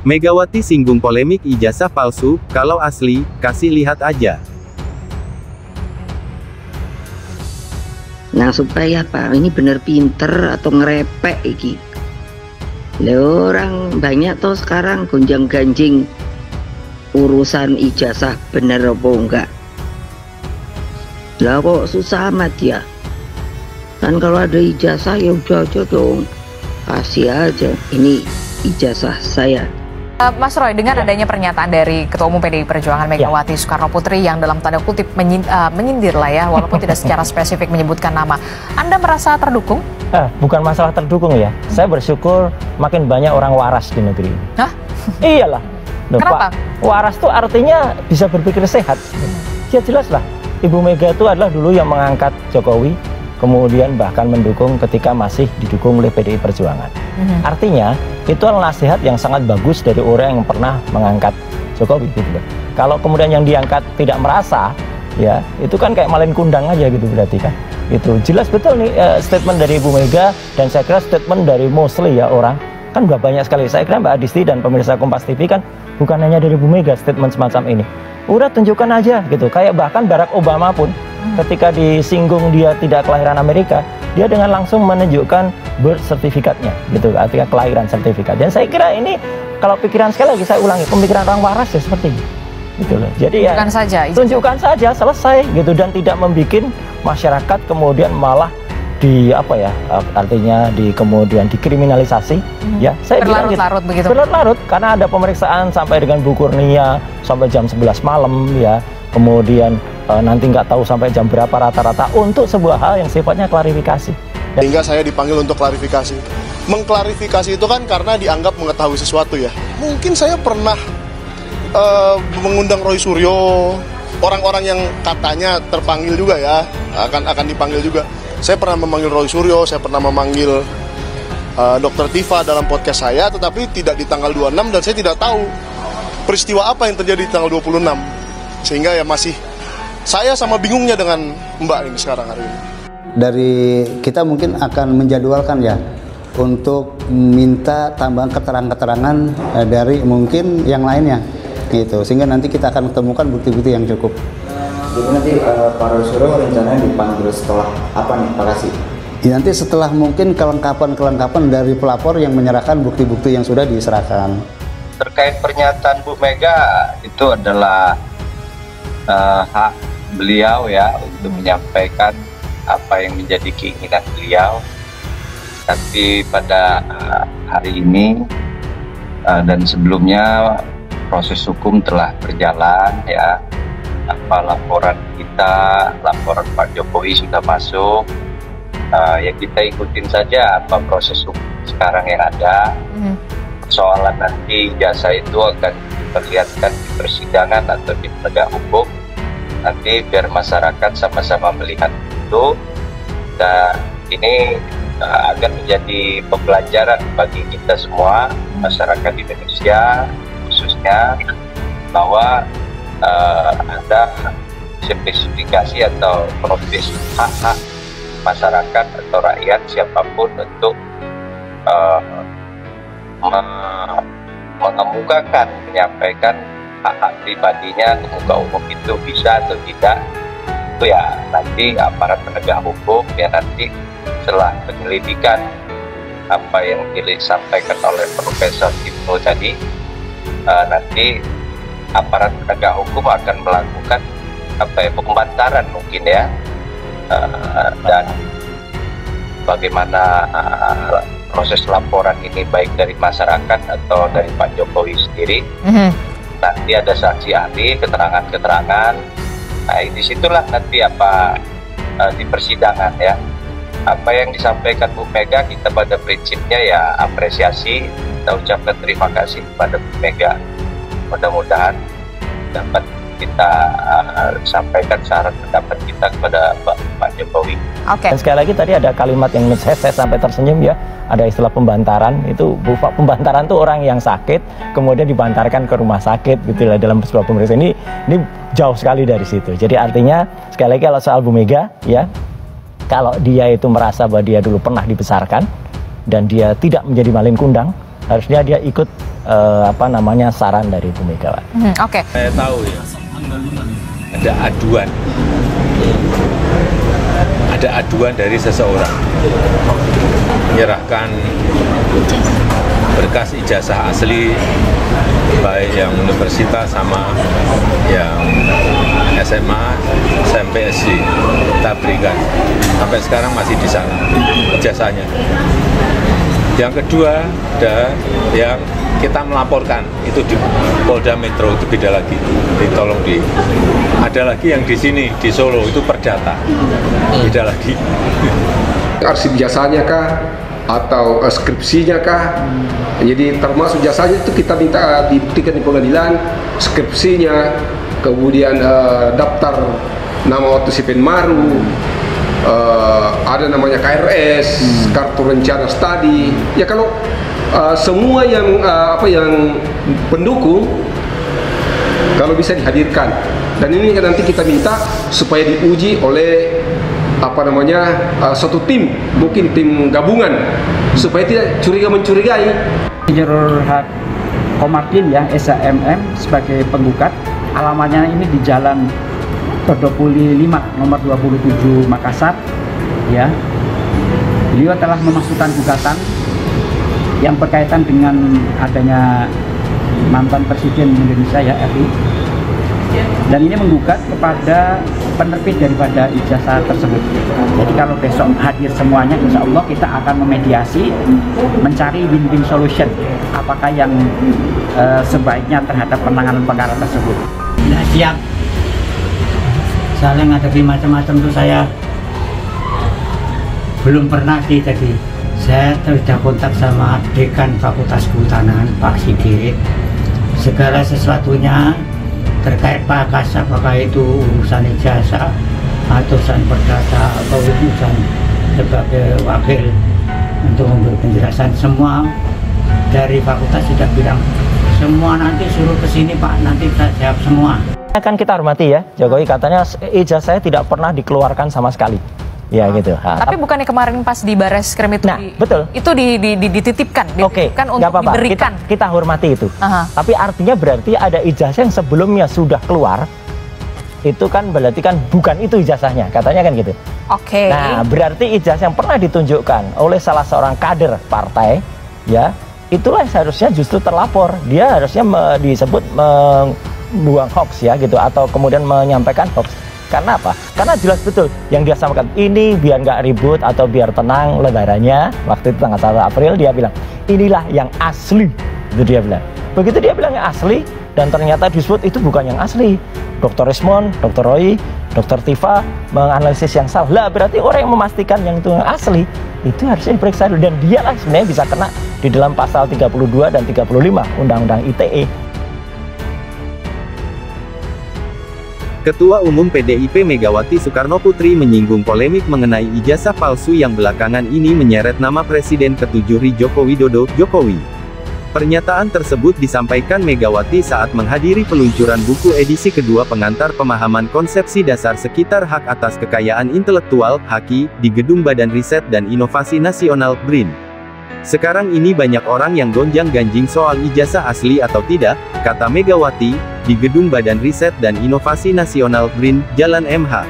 Megawati singgung polemik ijazah palsu, kalau asli, kasih lihat aja. Nah supaya apa? Ini bener pinter atau ngerepek iki? Orang banyak toh sekarang gonjang ganjing urusan ijazah bener apa enggak. Lah kok susah amat ya? Kan kalau ada ijazah ya udah aja dong, kasih aja. Ini ijazah saya. Mas Roy, dengan adanya pernyataan dari Ketua Umum PDI Perjuangan Megawati Soekarno Putri yang dalam tanda kutip menyindir lah ya, walaupun tidak secara spesifik menyebutkan nama, Anda merasa terdukung? Bukan masalah terdukung ya, saya bersyukur makin banyak orang waras di negeri ini. Hah? Iyalah. Kenapa? Pak, waras itu artinya bisa berpikir sehat. Ya jelas lah, Ibu Mega itu adalah dulu yang mengangkat Jokowi, kemudian bahkan mendukung ketika masih didukung oleh PDI Perjuangan. Artinya itu adalah nasihat yang sangat bagus dari orang yang pernah mengangkat Jokowi gitu loh. Kalau kemudian yang diangkat tidak merasa, ya itu kan kayak malin kundang aja gitu berarti kan. Itu jelas betul nih statement dari Ibu Mega, dan saya kira statement dari mostly ya orang kan nggak banyak sekali. Saya kira Mbak Adisti dan pemirsa Kompas TV kan bukan hanya dari Ibu Mega statement semacam ini. Udah tunjukkan aja gitu. Kayak bahkan Barack Obama pun ketika disinggung dia tidak kelahiran Amerika, dia dengan langsung menunjukkan birth sertifikatnya gitu, artinya kelahiran sertifikat. Dan saya kira ini kalau pikiran, sekali lagi saya ulangi, pemikiran orang waras ya seperti ini gitu loh. Jadi ya tunjukkan saja selesai gitu, dan tidak membuat masyarakat kemudian malah artinya kemudian dikriminalisasi. Ya saya bilang gitu, berlarut-larut karena ada pemeriksaan sampai dengan Bu Kurnia sampai jam 11 malam ya, kemudian nanti nggak tahu sampai jam berapa rata-rata untuk sebuah hal yang sifatnya klarifikasi. Sehingga saya dipanggil untuk klarifikasi. Mengklarifikasi itu kan karena dianggap mengetahui sesuatu ya. Mungkin saya pernah mengundang Roy Suryo, orang-orang yang katanya terpanggil juga ya, akan dipanggil juga. Saya pernah memanggil Roy Suryo, saya pernah memanggil Dr. Tifa dalam podcast saya, tetapi tidak di tanggal 26, dan saya tidak tahu peristiwa apa yang terjadi di tanggal 26. Sehingga ya masih saya sama bingungnya dengan Mbak ini sekarang hari ini. Dari kita mungkin akan menjadwalkan ya untuk minta tambahan keterangan-keterangan dari mungkin yang lainnya gitu, sehingga nanti kita akan temukan bukti-bukti yang cukup. Jadi nanti Pak Roy Suryo rencananya dipanggil setelah apa nih Pak Kasih? Ya, nanti setelah mungkin kelengkapan dari pelapor yang menyerahkan bukti-bukti yang sudah diserahkan. Terkait pernyataan Bu Mega, itu adalah hak beliau ya untuk menyampaikan apa yang menjadi keinginan beliau. Tapi pada hari ini dan sebelumnya proses hukum telah berjalan ya. Apa laporan kita, laporan Pak Jokowi sudah masuk, ya kita ikutin saja apa proses hukum sekarang yang ada. Soalan nanti jasa itu akan diperlihatkan di persidangan atau di penegak hukum. Nanti biar masyarakat sama-sama melihat itu, dan ini akan menjadi pembelajaran bagi kita semua, masyarakat Indonesia khususnya, bahwa ada spesifikasi atau profil hak-hak masyarakat atau rakyat siapapun untuk mengemukakan, menyampaikan hak-hak pribadinya ke muka umum itu bisa atau tidak. Itu ya nanti aparat penegak hukum ya, nanti setelah penyelidikan apa yang disampaikan oleh Profesor Ibnu tadi, nanti aparat penegak hukum akan melakukan pembantaran mungkin ya, dan bagaimana proses laporan ini baik dari masyarakat atau dari Pak Jokowi sendiri. Nanti ada saksi ahli, keterangan-keterangan. Nah disitulah nanti di persidangan ya, apa yang disampaikan Bu Mega, kita pada prinsipnya ya apresiasi, kita ucapkan terima kasih kepada Bu Mega. Mudah-mudahan dapat kita sampaikan saran pendapat kita kepada Pak Jokowi. Dan sekali lagi tadi ada kalimat yang saya sampai tersenyum ya, ada istilah pembantaran. Itu pembantaran tuh orang yang sakit kemudian dibantarkan ke rumah sakit gitu lah dalam sebuah pemeriksaan. Ini jauh sekali dari situ. Jadi artinya sekali lagi kalau soal Bu Mega ya, kalau dia itu merasa bahwa dia dulu pernah dibesarkan dan dia tidak menjadi malin kundang, harusnya dia ikut saran dari Bu Megawati. Oke. Saya tahu ya, ada aduan dari seseorang menyerahkan berkas ijazah asli baik yang universitas sama yang SMA, SMP, SD kita berikan. Sampai sekarang masih di sana ijazahnya. Yang kedua ada yang kita melaporkan itu di Polda Metro, itu beda lagi. Tolong ada lagi yang di sini di Solo itu Perdata, beda lagi. Arsip jasanya kah atau skripsinya kah? Jadi termasuk jasanya itu kita minta dibuktikan di pengadilan, skripsinya, kemudian daftar nama waktu si Penmaru, ada namanya KRS, kartu rencana studi. Ya kalau semua yang yang pendukung kalau bisa dihadirkan, dan ini nanti kita minta supaya diuji oleh satu tim, mungkin tim gabungan, supaya tidak curiga-mencurigai. Insinyur Komartin ya, SHMM sebagai penggugat, alamatnya ini di Jalan Todopuli 5 nomor 27 Makassar ya. Beliau telah memasukkan gugatan yang berkaitan dengan adanya mantan Presiden Indonesia ya, RI, dan ini menggugat kepada penerbit daripada ijazah tersebut. Jadi kalau besok hadir semuanya, insya Allah kita akan memediasi, mencari win-win solution, apakah yang sebaiknya terhadap penanganan perkara tersebut. Nah, siap. Soalnya ngadepi macam-macam tuh saya belum pernah sih tadi. Saya sudah kontak sama Dekan Fakultas Kehutanan, Pak Sigit. Segala sesuatunya terkait Pakas, apakah itu urusan ijazah atau urusan perdata atau urusan sebagai wakil untuk memberi penjelasan, semua dari fakultas sudah bilang semua nanti suruh ke sini Pak, nanti kita jawab semua. Kan kita hormati ya, Jokowi katanya ijazah saya tidak pernah dikeluarkan sama sekali. Ya gitu. Tapi bukannya kemarin pas di Bareskrim itu, betul. Itu dititipkan, untuk apa-apa. diberikan. Kita hormati itu. Tapi artinya berarti ada ijazah yang sebelumnya sudah keluar, itu kan berarti kan bukan itu ijazahnya, katanya kan gitu. Oke. Nah, berarti ijazah yang pernah ditunjukkan oleh salah seorang kader partai, ya, itulah seharusnya justru terlapor. Dia harusnya disebut membuang hoax ya gitu, atau kemudian menyampaikan hoax. Karena apa? Karena jelas betul yang dia sampaikan ini biar nggak ribut atau biar tenang lebarannya. Waktu itu tanggal 1 April dia bilang inilah yang asli, itu dia bilang. Begitu dia bilang yang asli, dan ternyata disebut itu bukan yang asli. Dr. Rismond, Dr. Roy, Dr. Tifa menganalisis yang salah. Lah berarti orang yang memastikan yang itu yang asli itu harusnya diperiksa dulu, dan dialah sebenarnya bisa kena di dalam pasal 32 dan 35 Undang-Undang ITE. Ketua Umum PDIP Megawati Soekarnoputri menyinggung polemik mengenai ijazah palsu yang belakangan ini menyeret nama Presiden ke-7 Joko Widodo, Jokowi. Pernyataan tersebut disampaikan Megawati saat menghadiri peluncuran buku edisi kedua pengantar pemahaman konsepsi dasar sekitar hak atas kekayaan intelektual, HAKI, di Gedung Badan Riset dan Inovasi Nasional, BRIN. Sekarang ini banyak orang yang gonjang-ganjing soal ijazah asli atau tidak, kata Megawati, di Gedung Badan Riset dan Inovasi Nasional BRIN, Jalan MH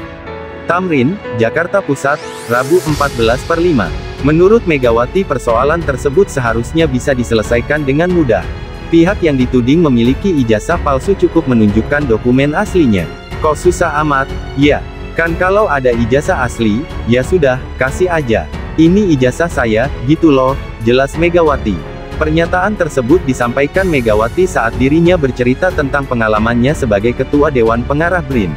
Tamrin, Jakarta Pusat, Rabu 14/5. Menurut Megawati persoalan tersebut seharusnya bisa diselesaikan dengan mudah. Pihak yang dituding memiliki ijazah palsu cukup menunjukkan dokumen aslinya. Kok susah amat? Ya, kan kalau ada ijazah asli, ya sudah, kasih aja. Ini ijazah saya, gitu loh, jelas Megawati. Pernyataan tersebut disampaikan Megawati saat dirinya bercerita tentang pengalamannya sebagai Ketua Dewan Pengarah BRIN.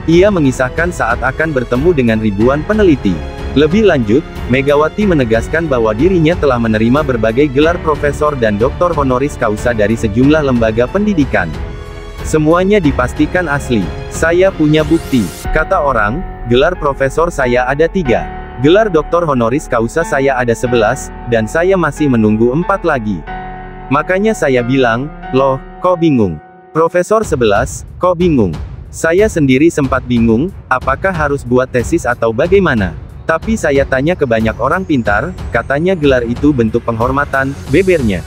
Ia mengisahkan saat akan bertemu dengan ribuan peneliti. Lebih lanjut, Megawati menegaskan bahwa dirinya telah menerima berbagai gelar profesor dan doktor honoris causa dari sejumlah lembaga pendidikan. Semuanya dipastikan asli. Saya punya bukti. Kata orang, gelar profesor saya ada 3. Gelar doktor honoris causa saya ada 11, dan saya masih menunggu 4 lagi. Makanya saya bilang, loh, kok bingung? Profesor 11, kok bingung? Saya sendiri sempat bingung, apakah harus buat tesis atau bagaimana? Tapi saya tanya ke banyak orang pintar, katanya gelar itu bentuk penghormatan, bebernya.